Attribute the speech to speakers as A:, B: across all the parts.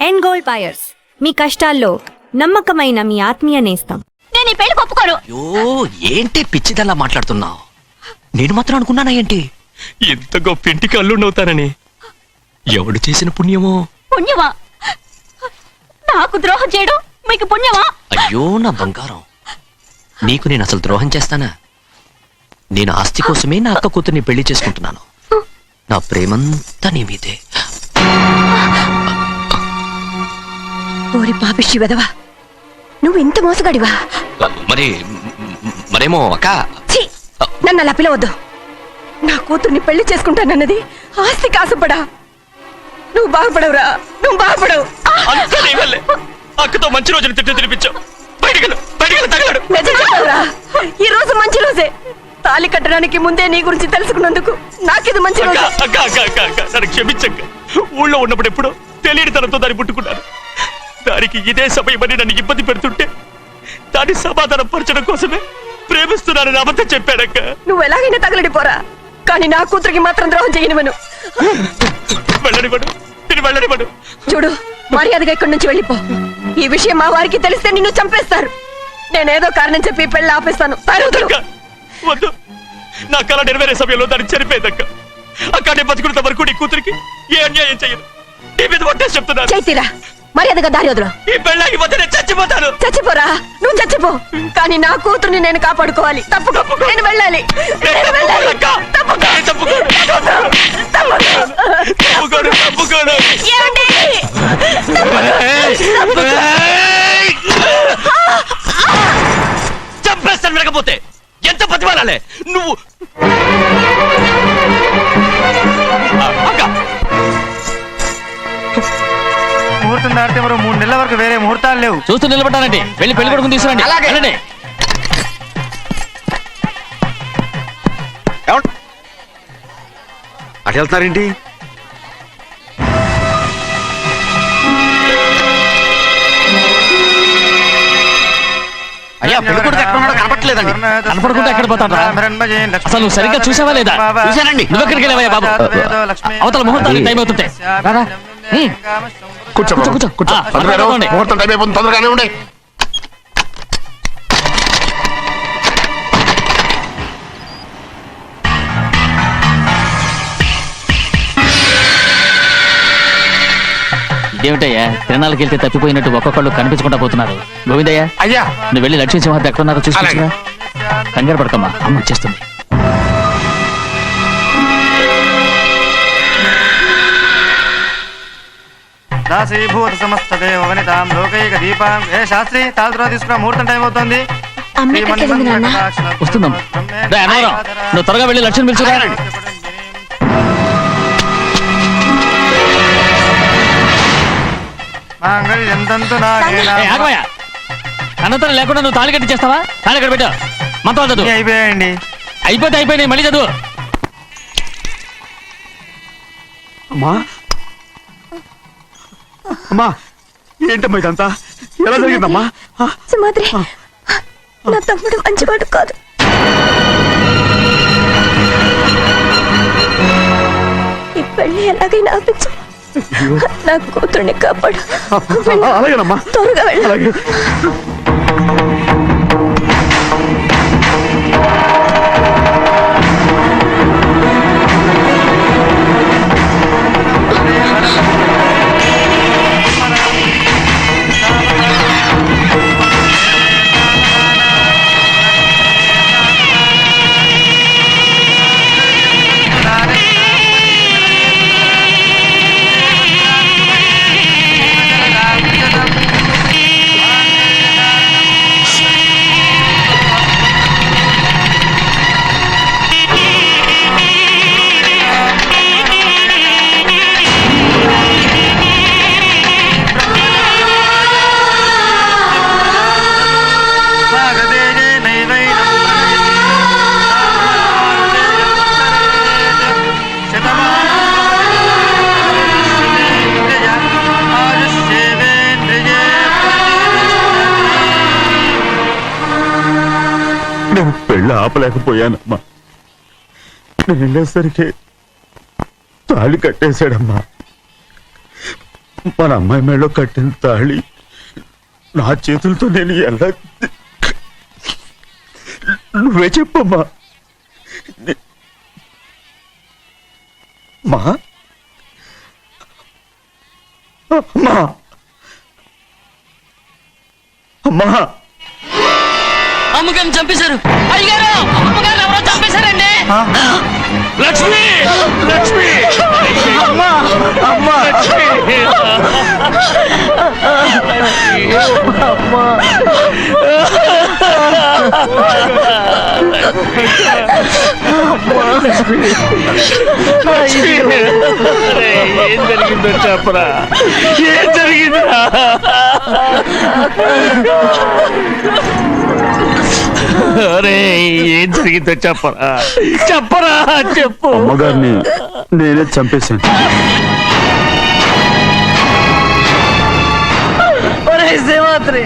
A: And gold buyers, మీ కష్టాల్లో నమ్మకమైన మీ ఆత్మీయ నేస్తం.
B: నేను ఈ పెళ్లి ఒప్పుకోను.
C: అయ్యో ఏంటి పిచ్చిదల్లా మాట్లాడుతున్నావు? నేను మాత్రం అనుకున్నానా ఏంటి ఇంత గొప్ప ఇంటికి అల్లుండవుతానని? ఎవడు చేసిన పుణ్యమో?
B: పుణ్యమా? నాకు ద్రోహం చేయడం మీకు పుణ్యమా?
C: అయ్యో నా బంగారం, నీకు నేను అసలు ద్రోహం చేస్తానా? నేను ఆస్తి కోసమే నా అక్క కూతుర్ని పెళ్లి చేసుకుంటున్నాను. నా ప్రేమంతా నీ మీదే.
B: ఓరి పాపిష్టి వెదవా, నువ్వు ఇంత మోసగాడివా?
C: మరేమో అక్క.
B: నన్ను అలా పిలవద్దు. నా కూతుర్ని పెళ్లి చేసుకుంటానన్నది ఆస్తి కాసపడా. నువ్వు బాగుపడవురా, నువ్వు బాగుపడవు.
C: అక్కతో మంచి రోజున తినిపించావు.
B: ఈ రోజు మంచి రోజే. తాళి కట్టడానికి ముందే నీ గురించి తెలుసుకున్నందుకు నాకిది మంచి రోజు.
C: నన్ను క్షమించక్క. ఊళ్ళో ఉన్నప్పుడు ఎప్పుడో తెలియని తనతో దాన్ని పుట్టుకున్నాను. దానికి ఇదే సమయమని నన్ను ఇబ్బంది పెడుతుంటే దాన్ని సమాధానం పరచడం కోసమే ప్రేమిస్తున్నానని అబద్ధం చెప్పాడక్క.
B: నువ్వు ఎలాగైనా తగలడిపోరా, కానీ నా కూతురికి మాత్రం ద్రోహం చేయనివను.
C: వెళ్ళనివ్వడు, నేను వెళ్ళనివ్వడు.
B: చూడు, మర్యాదగా ఇక్కడి నుంచి వెళ్ళిపో. ఈ విషయం మా వారికి తెలిస్తే నిన్ను చంపేస్తారు. నేనేదో కారణం చెప్పి పెళ్లి ఆపేస్తాను.
C: వద్దు, నా కళ నెరవేరే సమయంలో దాన్ని చనిపోయేదక్క. అక్కడే బతుకున్నంత వరకు నీ కూతురికి ఏ అన్యాయం చేయను. నీ మీద ఒట్టేసి చెప్తున్నాను.
B: చైతీరా, మర్యాదగా దారి వదలు.
C: ఈ పెళ్ళాకి పోతే నేను చచ్చిపోతాను.
B: చచ్చిపోరా, నువ్వు చచ్చిపో, కానీ నా కూతుర్ని నేను కాపాడుకోవాలి. తప్పుకో, నేను వెళ్ళాలి.
C: చంపేస్తాను వినకపోతే. ఎంత బతిమాలాలే నువ్వు?
D: ముహూర్తం దాటితే మరో 3 నెలల వరకు వేరే ముహూర్తాలు లేవు.
C: చూస్తూ నిలబడ్డానండి. వెళ్ళి పెళ్లి కొడుకుని తీసుకురండి. వెళ్ళండి.
E: అటు వెళ్తున్నారేంటి?
C: అయ్యా, పెళ్లి కొడుకు ఎక్కడ ఉన్నాడో కనపట్లేదండి. కనపడకుండా ఎక్కడ పోతాడా? అసలు నువ్వు సరిగ్గా చూసావా లేదా? చూశానండి. నువ్వు ఎక్కడికి వెళ్ళావయ్యా బాబు? అవతల ముహూర్తానికి టైం అవుతుంటే.
E: కూర్చో కూర్చో కూర్చో. ముహూర్తం టైం అయిపోతుంది, తొందరగానే ఉండే.
C: ఇదేమిటయ్యా, తిరణాలకు వెళ్తే తప్పిపోయినట్టు ఒక్కొక్కళ్ళు కనిపించకుండా పోతున్నారు. గోవిందయ్య,
E: అయ్యా,
C: నువ్వు వెళ్ళి లక్ష్మీ సింహాద్రి ఎక్కడ ఉన్నారో చూసుకున్నా. కంగారు పడకమ్మా, అమ్మ వచ్చేస్తుంది.
D: దాసీభూత సమస్త దేవనితాం లోకైక దీపాం. ఏ శాస్త్రి, తాళ తర్వాత తీసుకురా, ముహూర్తం టైం అవుతుంది.
C: వస్తుందమ్మా. నువ్వు త్వరగా వెళ్ళి లక్ష్మి పిలుచురా. అన్నతనం లేకుండా నువ్వు తాళి కట్టి చేస్తావా? తాళి కట్టి పెట్టా. మంత్రాలు చదువు.
D: అయిపోయాయండి.
C: అయిపోయినాయి, మళ్ళీ చదువు.
E: అమ్మా అమ్మా, ఏంటమ్మా ఇదంతా? ఎలా జరిగిందమ్మా?
B: సింహాద్రి, నా తమ్ముడు మంచివాడు కాదు. ఈ పెళ్లి ఎలాగైనా ఆపించు. నా కూతుర్ని కాపాడు.
E: అలాగేనమ్మా,
B: త్వరగా వెళ్ళాలి.
E: నేను పెళ్ళి ఆపలేకపోయానమ్మా. నేను వెళ్ళేసరికి తాళి కట్టేశాడమ్మా. మన అమ్మాయి మేడలో కట్టిన తాళి నా చేతులతో నేను ఎలా నువ్వే చెప్పమ్మా మా అమ్మా అమ్మా
F: అమ్మగారిని చంపేశారు అయ్యారు. అమ్మగారు ఎవరో చంపేశారండి.
C: లక్ష్మి లక్ష్మి
E: అమ్మా అమ్మా
C: ఏం జరిగిందో చెప్పరా, ఏం జరిగిందిరా? అరే ఏం జరిగిందో చెప్పరా, చెప్పరా, చెప్పు.
E: అమ్మగారిని నేనే చంపేశాను.
F: ఒరే శివాత్రి,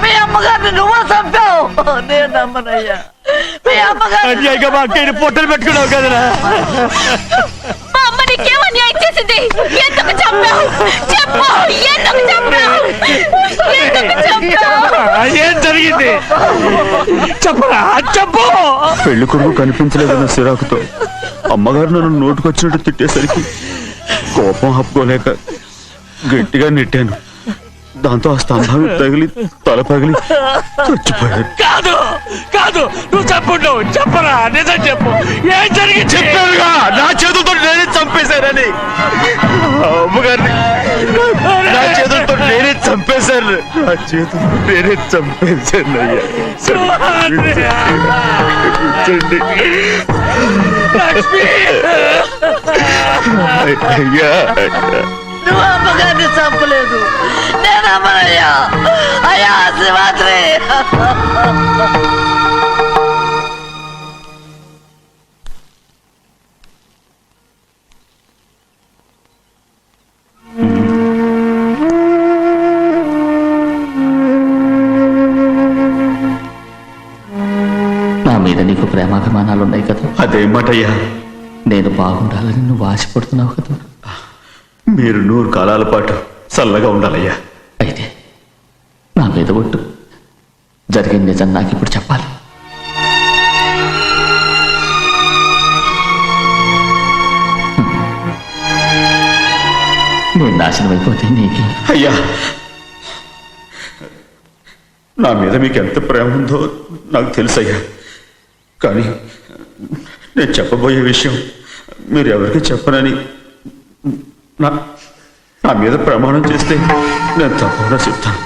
F: మీ అమ్మగారిని నువ్వు చంపావు. నేను నమ్మనయ్యా. మీ అమ్మగారు
C: అన్యాయంగా మా అక్కయ్యని పొట్టలు పెట్టుకున్నావు కదరా.
B: మా అమ్మ నీకేం అన్యాయం చేసింది? ఎందుకు చంపావు? చెప్పు, ఎందుకు చంపావు? ఎందుకు చంపావు?
C: ఏం జరిగింది చెప్పరా, చెప్పు.
E: పెళ్లి కొడుకు కనిపించలేదన్న సిరాకుతో అమ్మగారు నన్ను నోటుకొచ్చినట్టు తిట్టేసరికి కోపం ఆపుకోలేక గట్టిగా నెట్టాను. దాంతో ఆ స్తంభాన్ని తగిలి తల పగిలి చచ్చిపోయాను.
C: కాదు కాదు, నువ్వు చెప్పుండవు. చెప్పరా, నిజం చెప్పు. ఏం జరిగింది? చెప్పానుగా, నా చేతులతో నేనే చంపేశానని. అమ్మగారిని నా చేతులతో నేనే చంపేశాను. నా చేతులతో నేనే చంపేశాను. అయ్యా
F: నువ్వు అమ్మగారిని చంపలేదు. నేను నమ్మనయ్యా. అయ్యా శివాత్రి.
G: నా మీద నీకు ప్రేమాభిమానాలు ఉన్నాయి కదా.
E: అదేమాటయ్యా,
G: నేను బాగుండాలని నువ్వు ఆశపడుతున్నావు కదా.
E: మీరు 100 కాలాల పాటు చల్లగా ఉండాలయ్యా.
G: అయితే నా మీద ఒట్టు. జరిగిన నిజం నాకు ఇప్పుడు చెప్పాలి. నేను నాశనం అయిపోతే నీకే.
E: అయ్యా, నా మీద మీకు ఎంత ప్రేమ ఉందో నాకు తెలుసయ్యా. కానీ నేను చెప్పబోయే విషయం మీరు ఎవరికి చెప్పనని నా మీద ప్రమాణం చేస్తే నేను తప్పకుండా చెప్తాను.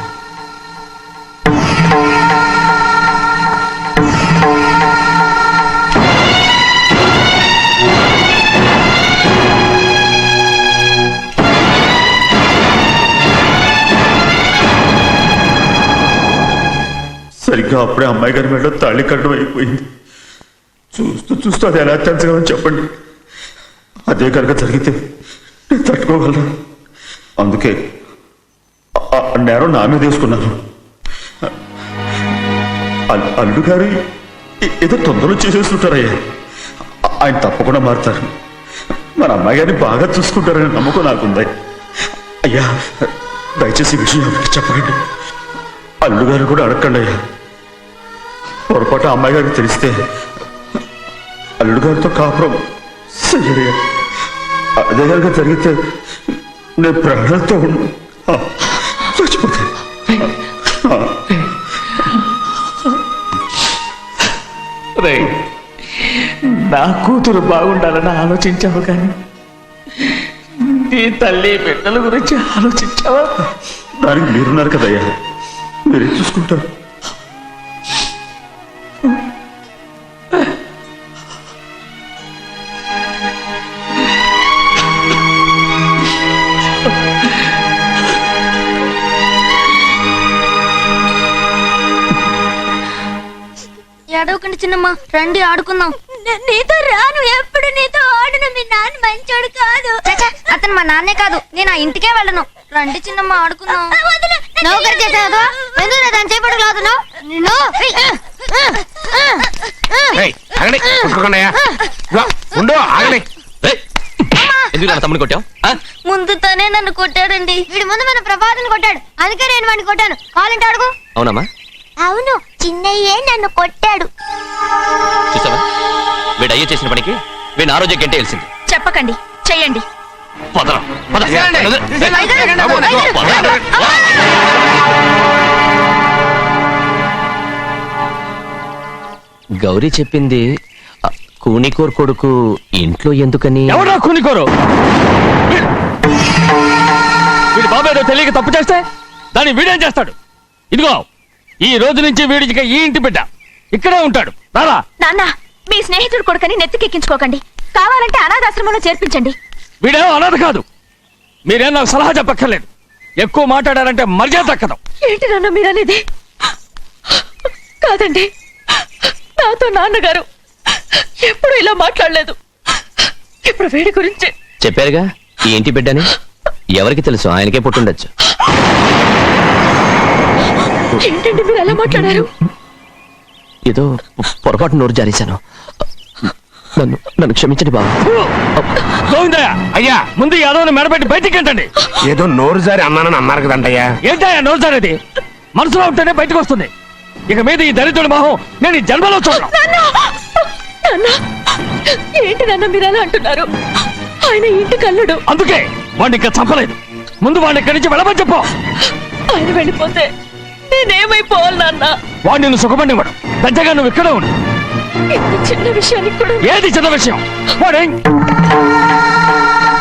E: సరిగ్గా అప్పుడే అమ్మాయి గారి మెడలో తాళి కట్టడం అయిపోయింది. చూస్తూ చూస్తూ అది ఎలా తెంచగలని చెప్పండి. అదే కనుక జరిగితే నేను తట్టుకోగలను. అందుకే ఆ నేరం నా మీద వేసుకున్నాను. అల్లుడు గారు ఏదో తొందరలో చేసేస్తుంటారయ్యా. ఆయన తప్పకుండా మారుతారు. మన అమ్మాయి గారిని బాగా చూసుకుంటారనే నమ్మకం నాకుంది. అయ్యా, దయచేసి ఈ విషయం ఎవరికి చెప్పకండి. అల్లుడు గారు కూడా అడగండి అయ్యా. పొరపాటు అమ్మాయి గారికి తెలిస్తే అల్లుడు గారితో కాపురం సరిగా అదే కనుక జరిగితే నేను ప్రాణాలతో చచ్చిపోతాను.
C: నా కూతురు బాగుండాలని ఆలోచించావు, కానీ నీ తల్లి బిడ్డల గురించి ఆలోచించావా?
E: దానికి మీరున్నారు కదయ్యా, మీరే చూసుకుంటారు.
H: ఏడవకండి చిన్నమ్మ, రండి ఆడుకుందాం. నీతో రాను, ఎప్పుడు నీతో ఆడను. మీ నాన్న మంచోడు కాదు. అతను మా నాన్నే కాదు, నేను ఆ ఇంటికే వెళ్ళను. రండి చిన్నమ్మ ఆడుకుందాం. నౌకరు చేసావు ఎందుకు దాని చేపడు కాదు
C: ఎందుకు నా తమ్ముని కొట్టావు
H: ముందు తనే నన్ను కొట్టాడండి. వీడి ముందు మన ప్రభాతం కొట్టాడు, అందుకే నేను వాడిని కొట్టాను. కావాలంటే అడుగు.
C: అవునమ్మా
H: అవును, చిన్నయ్యే నన్ను కొట్టాడు.
C: చూసావా వీడు అయ్యే చేసిన పనికి వీడిని ఆ రోజే గంటే తెలిసింది.
B: చెప్పకండి, చెయ్యండి.
C: పదరా, పద. గౌరీ చెప్పింది కూనికోర్ కొడుకు ఇంట్లో ఎందుకని.
I: ఎవరా కూనికోరు? వీడి బాబు ఏదో తెలియక తప్పు చేస్తే దాన్ని వీడేం చేస్తాడు? ఇదిగో ఈ రోజు నుంచి వీడికి ఈ ఇంటి బిడ్డ ఇక్కడే ఉంటాడు. రారా.
B: నాన్న, మీ స్నేహితుడు కొడుకని నెత్తికెక్కించుకోకండి. కావాలంటే అనాథాశ్రమంలో చేర్పించండి.
I: వీడేమో అనాథ కాదు. మీరేం నాకు సలహా చెప్పక్కర్లేదు. ఎక్కువ మాట్లాడారంటే మర్యాద దక్కదు.
B: ఏంటి నాన్న మీరనేది? కాదండి, నాతో నాన్నగారు ఎప్పుడు ఇలా మాట్లాడలేదు. ఇప్పుడు వీడి గురించి
C: చెప్పారుగా ఈ ఇంటి బిడ్డని. ఎవరికి తెలుసు, ఆయనకే పుట్టుండొచ్చు.
B: ఏంటండి మీరు ఎలా మాట్లాడారు?
C: ఏదో పొరపాటు నోరు జారేశాను. నన్ను క్షమించండి బాబు.
I: గోవిందయ్య అయ్యా, ముందు ఈ అదవుని మెడబెట్టి బయటికి ఏంటండి?
J: ఏదో నోరు జారి అన్నానని అన్నారు కదంటయ్యా.
I: ఏంటయ్యా నోరు జారేది? మనసులో ఉంటేనే బయటకు వస్తుంది. ఇక మీద ఈ దరిద్రుడి మొహం నేను ఈ జన్మలో చూడను.
B: ఏంటి నాన్న మీరు ఎలా అంటున్నారు? ఆయన ఇంటి కల్లుడు.
I: అందుకే వాడిని ఇంకా చంపలేదు. ముందు వాడిని ఇక్కడి నుంచి వెళ్ళమని చెప్పు.
B: ఆయన వెళ్ళిపోతే నేనేమైపోవాలి నాన్న?
I: వాడిని నువ్వు సుఖపడివాడు. పెద్దగా నువ్వు ఇక్కడే ఉండు.
B: ఇంత చిన్న విషయానికి కూడా.
I: ఏది చిన్న విషయం? వాడే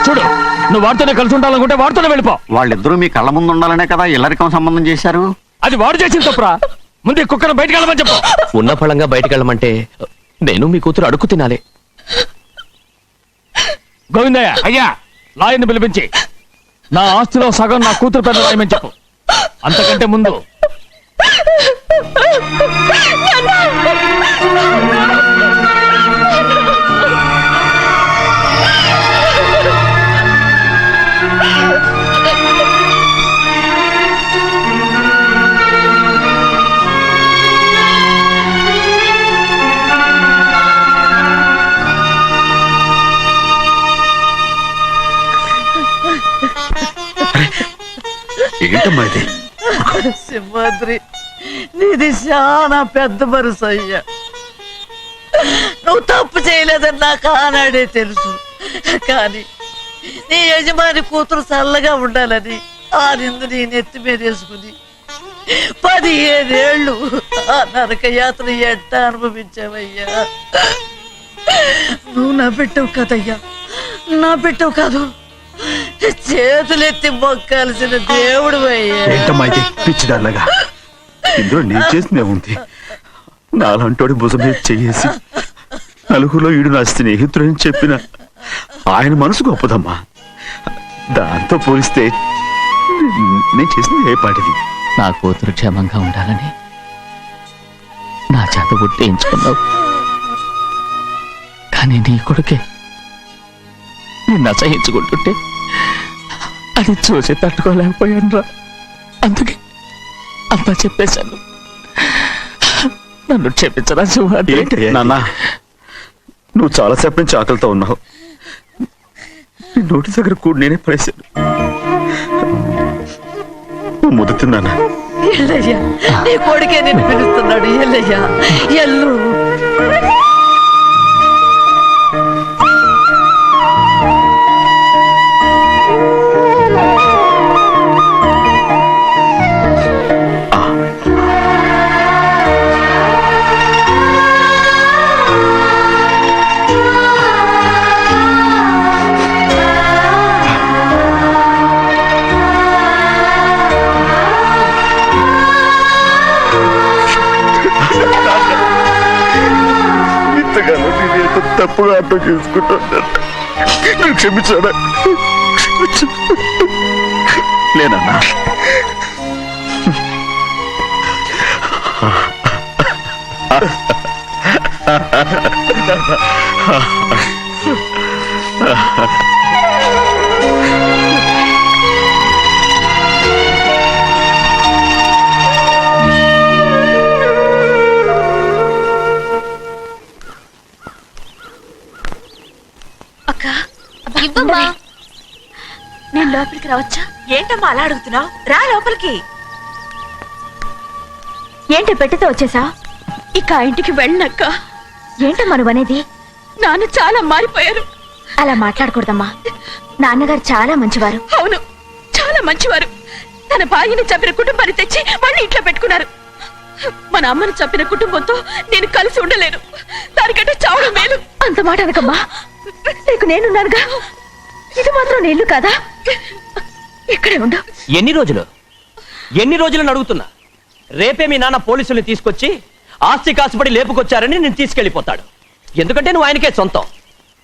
I: చూడు, నువ్వు వాడితోనే కలిసి ఉండాలనుకుంటే వాడితోనే వెళ్ళిపో.
J: వాళ్ళిద్దరూ మీ కళ్ళ ముందు ఉండాలనే కదా ఇల్లరికం సంబంధం చేశారు.
I: అది వాడు చేసిన తప్పురా. ముందు ఈ కుక్కను బయటకు వెళ్ళమని చెప్పు.
C: ఉన్న ఫలంగా బయటకు వెళ్ళమంటే నేను మీ కూతురు అడుగు తినాలి.
I: గోవిందయ్య అయ్యా, లాయర్ని పిలిపించి నా ఆస్తిలో సగం నా కూతురు పెద్ద రాయమని చెప్పు. అంతకంటే ముందు
E: ఏంటమ్మా ఇది?
F: సింహాద్రి, నీది చాలా పెద్ద మనసు అయ్యా. నువ్వు తప్పు చేయలేదని నాకు ఆనాడే తెలుసు. కానీ నీ యజమాని కూతురు చల్లగా ఉండాలని ఆ నిందు నీ నెత్తి మీద వేసుకుని 15 ఏళ్ళు ఆ నరక యాత్ర ఎట్ట అనుభవించావయ్యా. నువ్వు నా పెట్టవు కదయ్యా, నా పెట్టవు కాదు, చేతులెత్తి మొక్కాల్సిన దేవుడు అయ్యా.
E: ఏంటమ్మా ఇది పిచ్చిదారులాగా? ఇందులో నేను చేసిందే ఉంది. నాలంటోడి భుజం మీద చెయ్యేసి నలుగురిలో ఈడు నా స్నేహితుడని చెప్పిన ఆయన మనసు గొప్పదమ్మా. దాంతో పోలిస్తే నేను చేసింది ఏ పాటిది?
G: నా కూతురు క్షేమంగా ఉండాలని నా చేత గుర్తించుకున్నావు. కానీ నీ కొడుకే నిన్ను అసహించుకుంటుంటే అది చూసి తట్టుకోలేకపోయాను రా. అందుకే అంతా చెప్పేశాను. నన్ను క్షమించరా సింహాద్రి.
E: నాన్న, నువ్వు చాలాసేపు నుంచి ఆకలితో ఉన్నావు. నీ నోటి దగ్గర కూడా నేనే పడేశాను. నువ్వు ముద్ద తిన్నానా?
F: ఎల్లయ్యా, నీ కొడుకే నిన్ను పిలుస్తున్నాడు. ఎల్లయ్యా, ఎల్లు.
E: ఇంతకాలం నేను ఎంత తప్పుగా అర్థం చేసుకుంటాను. నువ్వు క్షమించాడా? లేనన్నా.
H: ఇవ్వమ్మా.
B: నేను లోపలికి రావచ్చా? ఏంటమ్మా అలా అడుగుతున్నావు? రా లోపలికి.
A: ఏంటి పెట్టితో వచ్చేసా?
B: ఇక ఆ ఇంటికి వెళ్ళనక్క.
A: ఏంటమ్మా నువ్వు అనేది?
B: నాన్న చాలా మారిపోయారు.
A: అలా మాట్లాడకూడదమ్మా. నాన్నగారు చాలా మంచివారు.
B: అవును, చాలా మంచివారు. తన భార్యని చంపిన కుటుంబాన్ని తెచ్చి మళ్ళీ ఇంట్లో పెట్టుకున్నారు. మన అమ్మని చంపిన కుటుంబంతో నేను కలిసి ఉండలేను. దానికంటే చావడం మేలు.
A: అంత మాట అనకమ్మా. నీకు నేనున్నానుగా. ఇది మాత్రం నీ ఇల్లు కాదా? ఇక్కడే ఉండు.
C: ఎన్ని రోజులు అడుగుతున్నా. రేపే మీ నాన్న పోలీసుల్ని తీసుకొచ్చి ఆస్తి కాసుపడి లేపుకొచ్చారని నేను తీసుకెళ్లిపోతాడు. ఎందుకంటే నువ్వు ఆయనకే సొంతం.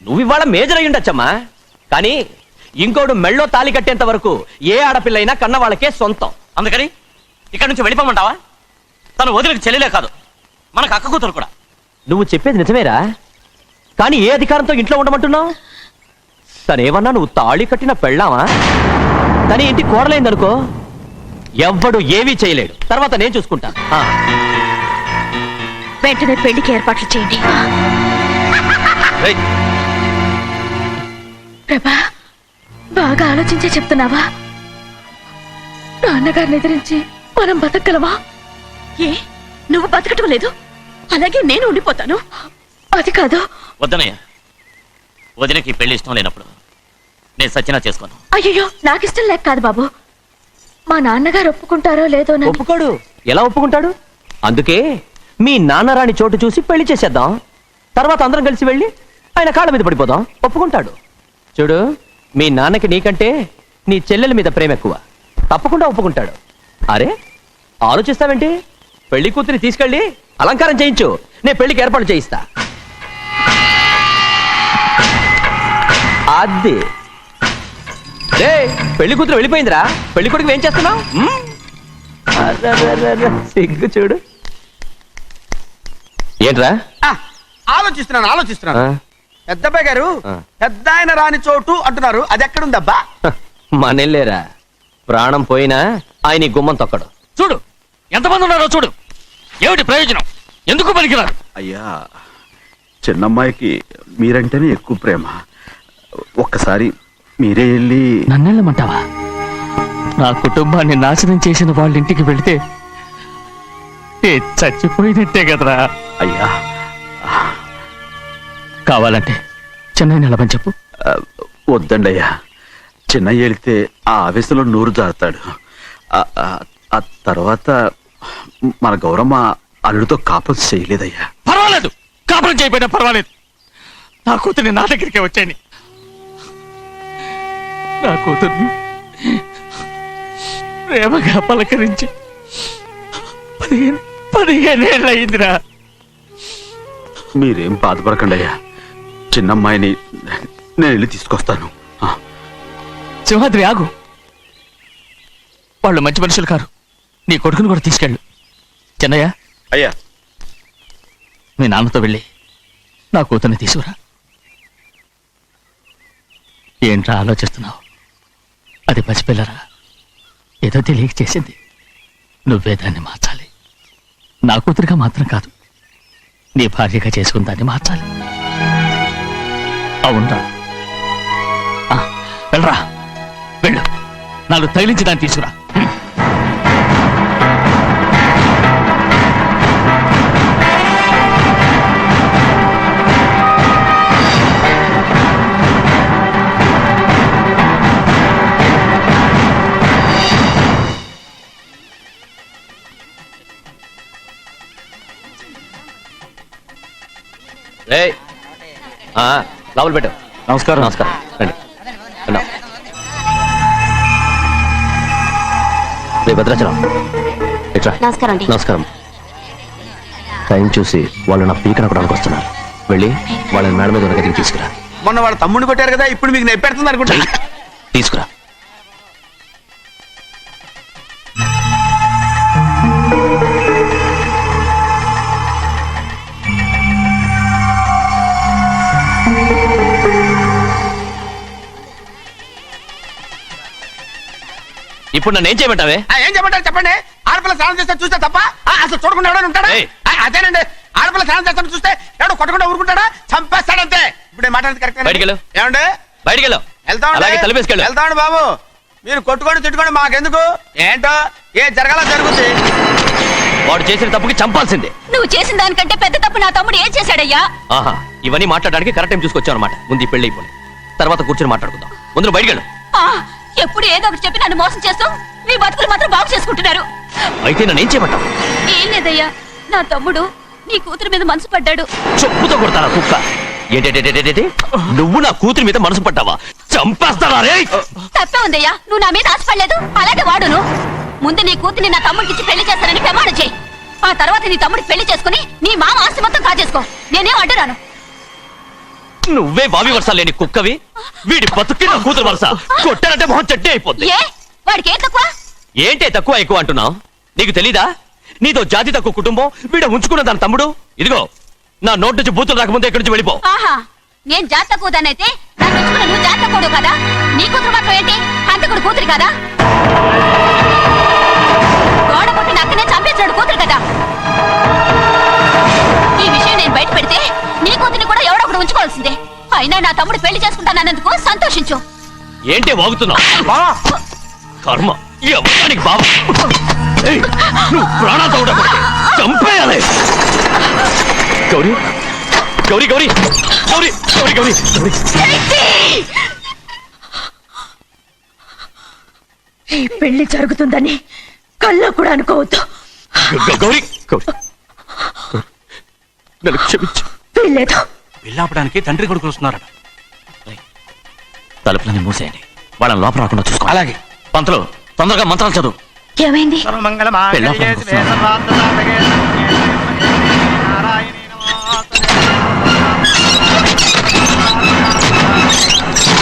C: నువ్వు ఇవాళ మేజర్ అయి ఉండొచ్చమ్మా, కానీ ఇంకోడు మెళ్ళో తాళి కట్టేంత వరకు ఏ ఆడపిల్లైనా కన్న వాళ్ళకే సొంతం. అందుకని ఇక్కడి నుంచి వెళ్ళిపోమంటావా? తను వదిలికి చెల్లెలే కాదు, మనకు అక్క కూతురు కూడా. నువ్వు చెప్పేది నిజమేరా, కానీ ఏ అధికారంతో ఇంట్లో ఉండమంటున్నావు? తనేమన్నా నువ్వు తాళి కట్టిన పెళ్ళావా? తని ఇంటి కోడలైందనుకో, ఎవ్వడు ఏమీ చేయలేడు. తర్వాత నేను చూసుకుంటా.
B: వెంటనే పెళ్లికి ఏర్పాట్లు చేయండి.
C: రేయ్,
B: ప్రభా, బాగా ఆలోచించే చెప్తున్నావా? నాన్నగారిని ఎదిరించి మనం బతకగలవా? ఏ, నువ్వు బతకటం లేదు, అలాగే నేను ఉండిపోతాను. అది కాదు.
C: వద్దనయ్య, వదినకి పెళ్లి ఇష్టం లేనప్పుడు నేను సచ్చినా చేసుకోను.
A: అయ్యో, నాకిష్టం లేక కాదు బాబు. మా నాన్నగారు ఒప్పుకుంటారో లేదో.
C: ఒప్పుకోడు. ఎలా ఒప్పుకుంటాడు? అందుకే మీ నాన్నరాని చోటు చూసి పెళ్లి చేసేద్దాం. తర్వాత అందరం కలిసి వెళ్ళి ఆయన కాళ్ళ మీద పడిపోదాం. ఒప్పుకుంటాడు. చూడు, మీ నాన్నకి నీకంటే నీ చెల్లెల మీద ప్రేమ ఎక్కువ. తప్పకుండా ఒప్పుకుంటాడు. అరే, ఆలోచిస్తావేంటి? పెళ్లి కూతురి తీసుకెళ్ళి అలంకారం చేయించు, నేను పెళ్లికి ఏర్పాటు చేయిస్తా. అది పెళ్లి కూతురు వెళ్ళిపోయిందిరా. పెళ్లి కొడుకు ఏం చేస్తున్నావు? సిగ్గు చూడు. ఏంట్రా?
J: ఆలోచిస్తున్నాను. పెద్దబ్బాయి గారు, పెద్ద ఆయన రాని చోటు అంటున్నారు, అది ఎక్కడుందబ్బా?
C: మనెళ్ళేరా. ప్రాణం పోయినా ఆయన ఈ గుమ్మం తొక్కడు.
I: చూడు ఎంతమంది ఉన్నారో చూడు. ఏమిటి ప్రయోజనం? ఎందుకు పనికిరారు?
E: అయ్యా, చిన్నమ్మాయికి మీరంటేనే ఎక్కువ ప్రేమ. ఒక్కసారి మీరే వెళ్ళి.
I: నన్నెళ్ళమంటావా? నా కుటుంబాన్ని నాశనం చేసిన వాళ్ళ ఇంటికి వెళితే చచ్చిపోయినట్టే కదరా.
E: అయ్యా,
I: కావాలంటే చెన్నై నిలబని చెప్పు.
E: వద్దండి అయ్యా. చిన్నయ్య వెళితే ఆ ఆవేశంలో నూరు జారుతాడు. ఆ తర్వాత మన గౌరమ్మ అల్లుడితో కాపురం చేయలేదయ్యా.
I: పర్వాలేదు, కాపురం చేయకపోయినా పర్వాలేదు. నా కూతుర్ని నా దగ్గరికే వచ్చాయని. నా కూతుర్ని ప్రేమగా పలకరించి 15 ఏళ్ళు అయిందిరా.
E: మీరేం బాధపడకండి అయ్యా. చిన్నమ్మాయిని నేను వెళ్ళి తీసుకొస్తాను.
I: సింహాద్రి ఆగు. వాళ్ళు మంచి మనుషులు కారు. నీ కొడుకుని కూడా తీసుకెళ్ళు. చెన్నయ్య,
E: అయ్యా,
I: మీ నాన్నతో వెళ్ళి నా కూతుర్ని తీసుకురా. ఏంట్రా ఆలోచిస్తున్నావు? అది పసిపిల్లరా, ఏదో తెలియక చేసింది. నువ్వే దాన్ని మార్చాలి. నా కూతురిగా మాత్రం కాదు, నీ భార్యగా చేసుకున్న దాన్ని మార్చాలి. అవునరా? వెళ్ళరా, వెళ్ళు. నాలుగు తగిలించి దాన్ని తీసుకురా.
C: లోపల పెట్టు.
I: నమస్కారం.
C: నమస్కారం. రండి. రే భద్రాచలం, ఇట్రా.
A: నమస్కారం.
C: నమస్కారం. టైం చూసి వాళ్ళు నా పీకన కూడా వస్తున్నారు. వెళ్ళి వాళ్ళని మేడ మీద ఉన్న గదికి తీసుకురా.
J: మొన్న వాళ్ళ తమ్ముడిని కొట్టారు కదా, ఇప్పుడు మీకు నెప్పెడుతుంది అనుకుంటా.
C: తీసుకురా. ఇప్పుడు నన్ను ఏం చేయమంటావే?
J: ఏం చెప్పంటారు చెప్పండి. ఆడపిల్ల స్నానం చేస్తే చూస్తే తప్ప అసలు చూడకుండా ఎవడైనా ఉంటాడా? అదేనండి, ఆడపిల్ల స్నానం చేస్తాను చూస్తే ఎవడో కొట్టకుండా ఊరుకుంటాడా? చంపేస్తాడంతే. ఇప్పుడు మాట కరెక్ట్.
C: బయటికి వెళ్ళు.
J: ఏమండి?
C: బయటికి వెళ్ళు.
J: వెళ్తామండి.
C: అలాగే తలపేసుకెళ్ళు.
J: వెళ్తామండి బాబు. మీరు కొట్టుకొని తిట్టుకొని మాకెందుకు? ఏంటో ఏ జరగాల జరుగుతుంది.
C: వాడు చేసిన తప్పుకి చంపాల్సిందే.
B: నువ్వు చేసిన దానికంటే పెద్ద తప్పు నా తమ్ముడు ఏం చేశాడయ్యా?
C: ఆహా, ఇవన్నీ మాట్లాడడానికి కరెక్ట్ టైం చూసుకొచ్చావు అనమాట. ముందు ఈ పెళ్లి అయిపోయి తర్వాత కూర్చొని మాట్లాడుకుందాం. ముందు నువ్వు బయటికి వెళ్ళు.
B: ఎప్పుడు ఏదో ఒకటి చెప్పి నన్ను మోసం చేస్తూ మీ బతుకులు మాత్రం బాగు చేసుకుంటున్నారు.
C: అయితే నన్ను ఏం చేయమంటావు?
B: ఏం లేదయ్యా, నా తమ్ముడు నీ కూతురు మీద మనసు పడ్డాడు.
C: చెప్పుతో కొడతారా కుక్క? ఏంటంటే నువ్వు నా కూతురి మీద మనసు పడ్డావా? చంపేస్తారా రే?
B: తప్పే ఉందయ్యా, నువ్వు నా మీద ఆశపడలేదు, అలాగే వాడును. ముందు నీ కూతుర్ని నా తమ్ముడికి పెళ్లి చేస్తానని ప్రమాణం చేయి. ఆ తర్వాత నీ తమ్ముడికి పెళ్లి చేసుకుని నీ మామ ఆస్తి మొత్తం కాజేసుకో. నేనేం అడ్డురాను.
C: నువ్వే బావి వరుస లేని కుక్కవి. వీడి బతుక్కి నా కూతురు వరుస. కొట్టానంటే మొహం చెట్టే అయిపోద్ది.
B: ఏ వాడికి ఏం తక్కువ?
C: ఏంటే తక్కువ ఎక్కువ అంటున్నావు? నీకు తెలీదా? నీతో జాతి తక్కువ కుటుంబం వీడ ఉంచుకున్న దాని తమ్ముడు. ఇదిగో నా నోటి నుంచి బూతులు రాకముందే ఇక్కడి నుంచి వెళ్ళిపో.
B: ఆహా, నేను జాత తక్కువదానైతే నన్ను ఉంచుకున్న నువ్వు జాత తక్కువ కదా? నీ కూతురు మాత్రం ఏంటి? హంతకుడు కూతురు కదా? గోడ పుట్టిన అక్కనే చంపేశాడు కూతురు కదా? ఈ విషయం నేను బయట పెడితే నీ కూతురిని కూడా ఎవడో ఒకడు ఉంచుకోవాల్సిందే. అయినా నా తమ్ముడు పెళ్లి చేసుకుంటానన్నందుకు సంతోషించు.
C: ఏంటే వాగుతున్నావు? కర్మ ఎవరికి బాబు. నువ్వు ప్రాణాలతో ఉండకూడదు. చంపేయాలి. గౌరీ గౌరీ గౌరీ గౌరీ గౌరీ గౌరీ
A: ఈ పెళ్లి జరుగుతుందని కల్లో కూడా అనుకోవద్దు.
C: గౌరీ గౌరీ నన్ను క్షమించు.
A: వీల్లేదు.
D: వెళ్ళాపడానికి తండ్రి కొడుకులు వస్తున్నారట.
G: తలుపులని మూసేయండి. వాళ్ళని లోపల రాకుండా చూసుకో.
D: అలాగే.
G: పంతులు తొందరగా మంత్రాలు చదువు.
A: ఏమైంది?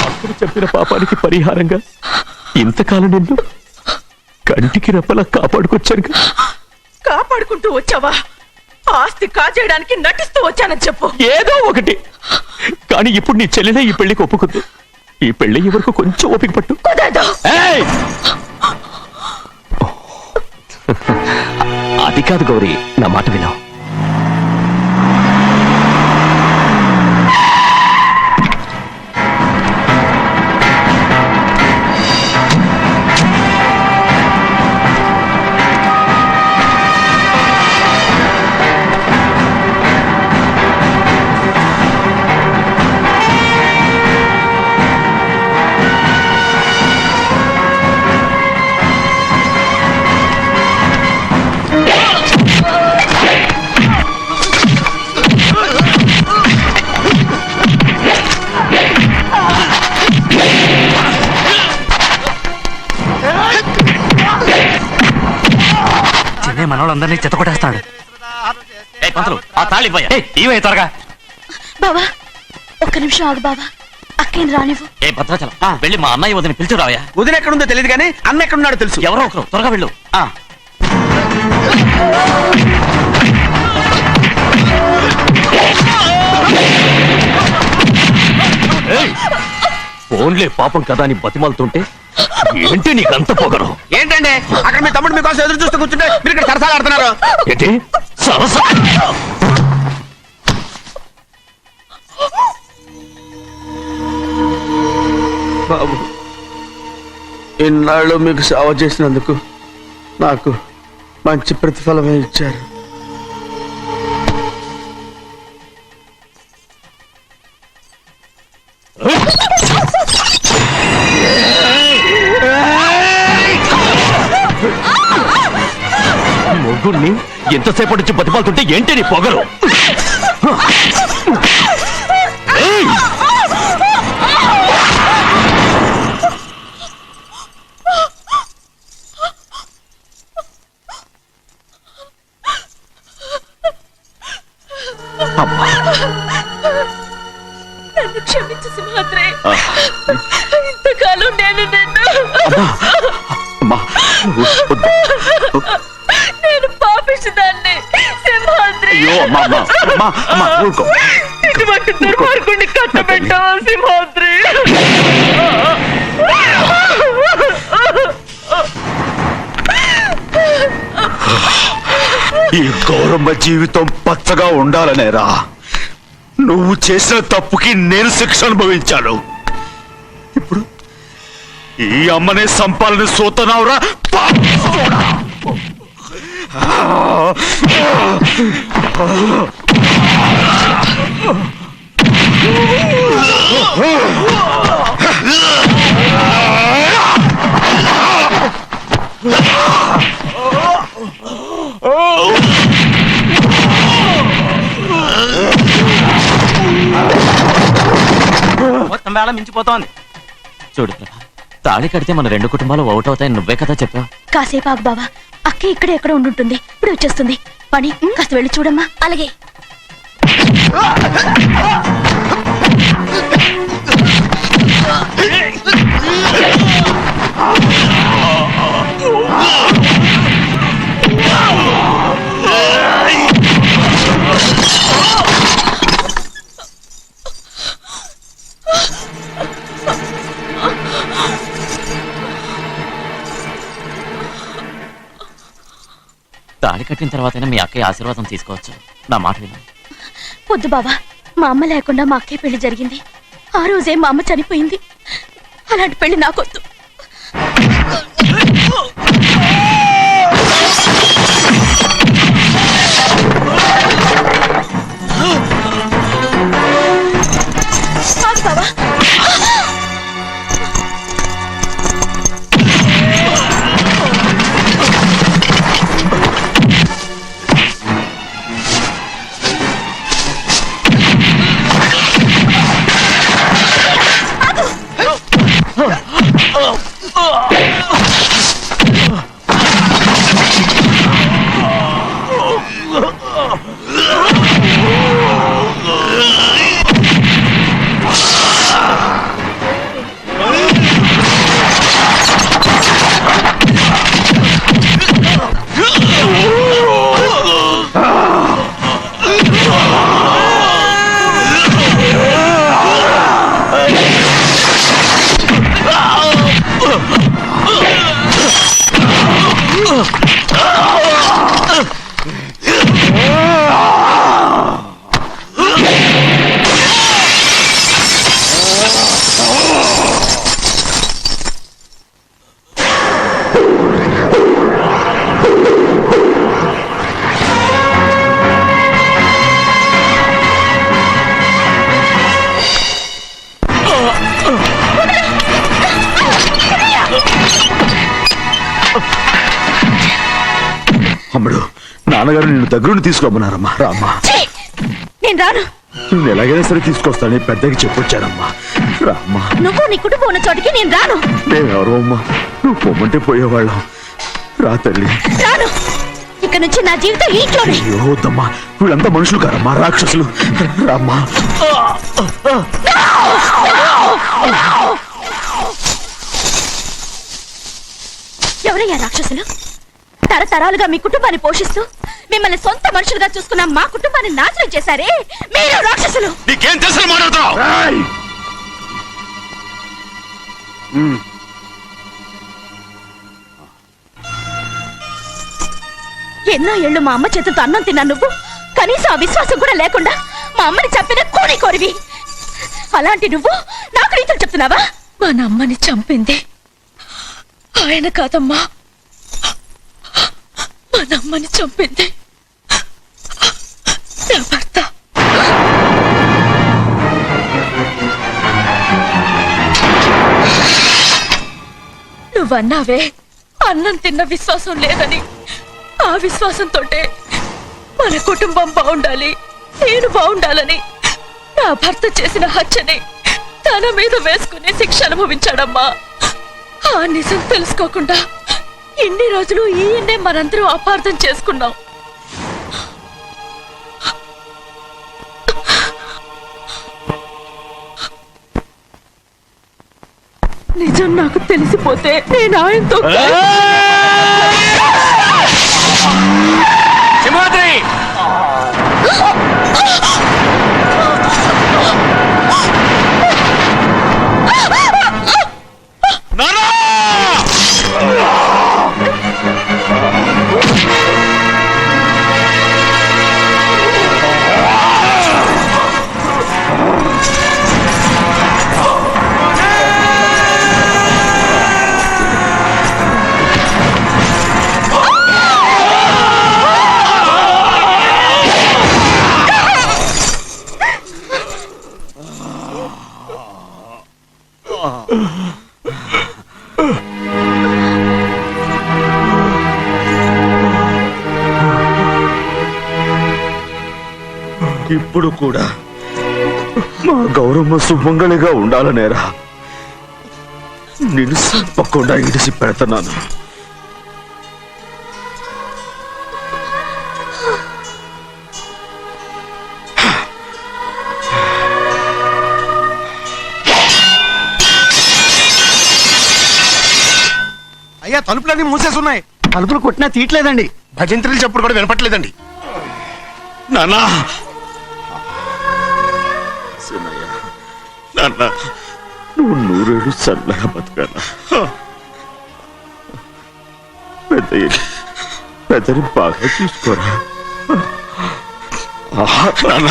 C: అప్పుడు చెప్పిన పాపానికి పరిహారంగా ఇంతకాలం నిన్ను కంటికి రెప్పలా కాపాడుకొచ్చాను.
B: కాపాడుకుంటూ వచ్చావా? ఆస్తి కాజేయడానికి నటిస్తూ వచ్చానని చెప్పు.
C: ఏదో ఒకటి. కానీ ఇప్పుడు నీ చెల్లెలే ఈ పెళ్లికి ఒప్పుకుంది. ఈ పెళ్లి వరకు కొంచెం ఓపిక పట్టు. ఏయ్! అది కాదు గౌరీ, నా మాట విను.
D: మనోళ్ళందరినీ చెత్తకొట్టేస్తాడు.
C: పంతులు ఆ తాళి
D: ఇవే త్వరగా.
H: బావా ఒక్క నిమిషం ఆగు బావా, అక్కేం రానివ్వు.
C: ఏ భద్రాచలం వెళ్ళి మా అన్నయ్య వదిన పిలిచిరావయ్యా.
J: వదిన ఎక్కడుందో తెలియదు కానీ అన్న ఎక్కడున్నాడో తెలుసు.
C: ఎవరో ఒకరు త్వరగా వెళ్ళు. ఫోన్లే పాపం కదా అని బతిమాలుతుంటే ఏంటి నీకంత పొగరు?
J: ఏంటండి అక్కడ మీ తమ్ముడు మీకోసం ఎదురు చూస్తూ కూర్చుంటే మీరు ఇక్కడ సరసాలు ఆడుతున్నారు.
C: ఏంటి సరస?
K: బాబు, ఇన్నాళ్ళు మీకు సేవ చేసినందుకు నాకు మంచి ప్రతిఫలమే ఇచ్చారు.
C: మొగుణ్ణి ఎంతసేపటి నుంచి బతిమాలుతుంటే ఏంటి నీ పొగరు?
B: నన్ను క్షమించు సింహాద్రి. ఇంతకాలం నేను నేను పాపించదాన్ని సింహాద్రి. ఇటువంటి దుర్మార్గుడిని కట్టబెట్టావా సింహాద్రి?
E: ఈ గౌరమ్మ జీవితం పచ్చగా ఉండాలనేరా నువ్వు చేసిన తప్పుకి నేను శిక్ష అనుభవించాను. ఈ అమ్మనే సంపాలని సోతనావురా
J: మొత్తం వేళ మించిపోతోంది.
G: చూడు ప్రభా, తాళి కడితే మన రెండు కుటుంబాలు ఒకటి అవుతాయని నువ్వే కదా చెప్పావు.
A: కాసేపు ఆగు బావా, అక్క ఇక్కడే ఎక్కడ ఉండుంటుంది, ఇప్పుడు వచ్చేస్తుంది. పని కాస్త వెళ్ళి చూడమ్మా.
H: అలాగే.
G: తాళి కట్టిన తర్వాతైనా మీ అక్కయ్య ఆశీర్వాదం తీసుకోవచ్చు. నా మాట విను.
A: వద్దు బావా, మా అమ్మ లేకుండా మా అక్కయ్య పెళ్లి జరిగింది. ఆ రోజే మా అమ్మ చనిపోయింది. అలాంటి పెళ్లి నాకొద్దు. ఆగు బావా.
E: అమ్ముడు, నాన్నగారు నిన్ను దగ్గరుండి తీసుకురమ్మన్నారమ్మా. రామ్మా.
A: నేను రాను.
E: నువ్వు ఎలాగైనా సరే తీసుకొస్తానని పెద్దకి చెప్పొచ్చానమ్మా. రామ్మా.
A: నువ్వు నీ కుటుంబం ఉన్న చోటికి నేను రాను.
E: మేమెవరో అమ్మా, నువ్వు పొమ్మంటే పోయేవాళ్ళం. రా తల్లి.
A: రాను. ఇక నుంచి నా జీవితం ఇంట్లోనే.
E: అయ్యో వద్దమ్మా, వీళ్ళంతా మనుషులు కారమ్మా, రాక్షసులు. రామ్మా.
A: ఎవరయ్యా రాక్షసులు? తరతరాలుగా మీ కుటుంబాన్ని పోషిస్తూ మిమ్మల్ని సొంత మనుషులుగా చూసుకున్న మా కుటుంబాన్ని నాశనం చేశారే మీరు రాక్షసులు.
E: నీకేం తెలుసు మాట్లాడుతున్నావు?
A: ఎన్నో ఏళ్ళు మా అమ్మ చేతులతో అన్నం తిన్నా నువ్వు కనీసం ఆ విశ్వాసం కూడా లేకుండా మా అమ్మని చంపిన కూని కోరివి. అలాంటి నువ్వు నాకు రీతులు చెప్తున్నావా?
B: మన అమ్మని చంపింది ఆయన కాదమ్మా, మన అమ్మని చంపింది నా భర్త. నువ్వన్నావే అన్నం తిన్న విశ్వాసం లేదని. ఆ విశ్వాసంతోటే మన కుటుంబం బాగుండాలి, నేను బాగుండాలని నా భర్త చేసిన హత్యని తన మీద వేసుకుని శిక్ష అనుభవించాడమ్మా. ఆ నిజం తెలుసుకోకుండా ఇన్ని రోజులు ఈయన్నే మనందరం అపార్థం చేసుకున్నాం. నిజం నాకు తెలిసిపోతే నేను ఆయనతో
E: ఇప్పుడు కూడా మా గౌరమ్మ సుమంగళిగా ఉండాలనేరా నేను తప్పకుండా ఇడిసి పెడుతున్నాను.
J: అయ్యా తలుపులన్నీ మూసేసి ఉన్నాయి.
K: తలుపులు కొట్టినా తీయట్లేదండి.
J: భజంత్రులు చెప్పుడు కూడా వినపట్లేదండి.
E: నాన్నా సినయ్య, నాన్న నువ్వు 100 ఏళ్ళు చల్లగా బతకాలా. పెద్దని బాగా చూసుకోరా నాన్న.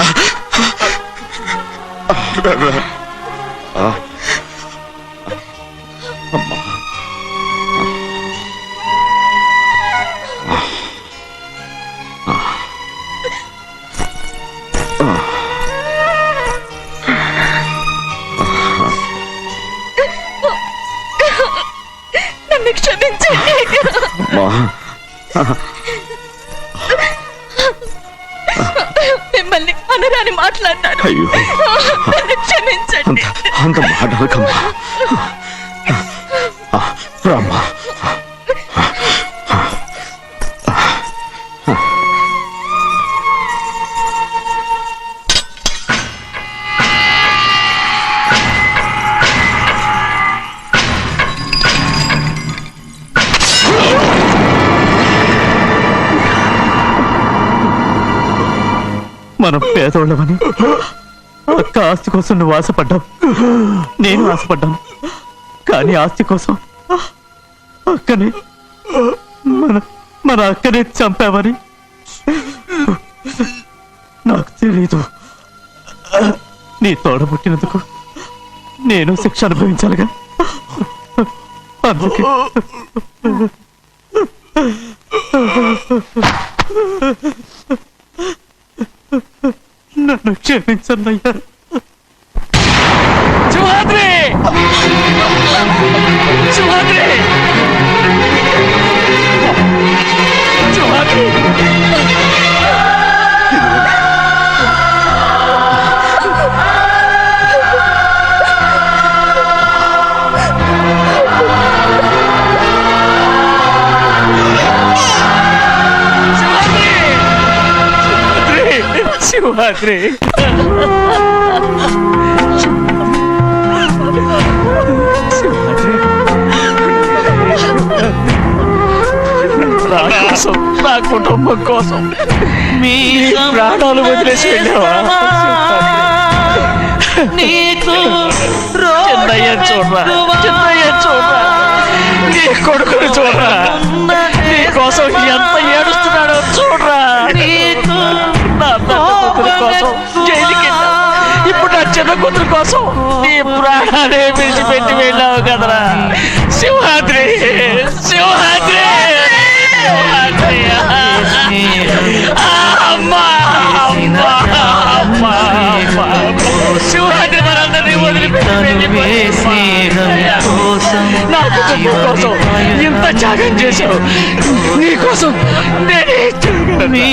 E: అమ్మా
B: నన్ను క్షమించండి. మిమ్మల్ని అనరాని మాట్లాడినాను.
E: అయ్యో
B: నన్ను క్షమించండి.
E: అంత మాటలకమ్మా. రామ్మా.
I: మనం పేదోళ్ళమని అక్క ఆస్తి కోసం నువ్వు ఆశపడ్డావు, నేను ఆశపడ్డాను. కానీ ఆస్తి కోసం అక్కని మన అక్కనే చంపావని నాకు తెలీదు. నీ తోడబుట్టినందుకు నేను శిక్ష అనుభవించాలిగా. అందుకే నన్ను క్షమించన్నయ్యా.
C: శివాద్రి! శివాద్రి! శివాద్రి! శివాద్రి! నా కోసం, నా కుటుంబం కోసం మీ ప్రాణాలు వదిలేసి వెళ్ళావా? చిన్నయ్య చూడరా, చిన్నయ్య చూడరా, నీ కొడుకుని చూడరా, నీ కోసం ఎంత ఏడుస్తున్నాడో చూడరా. నా కూతురు కోసం జైలుకి వెళ్ళావు. ఇప్పుడు నా చిన్న కూతురు కోసం నీ ప్రాణాలే విడిచిపెట్టి వెళ్ళావు కదరా. సింహాద్రి, సింహాద్రి, సింహాద్రి. అమ్మా, అమ్మా, అమ్మా, అమ్మా. సింహాద్రి మనందరినీ వదిలిపెట్టి నా కుటుంబం కోసం ఇంత త్యాగం చేశావు. నీ కోసం నేనే చేయగలను.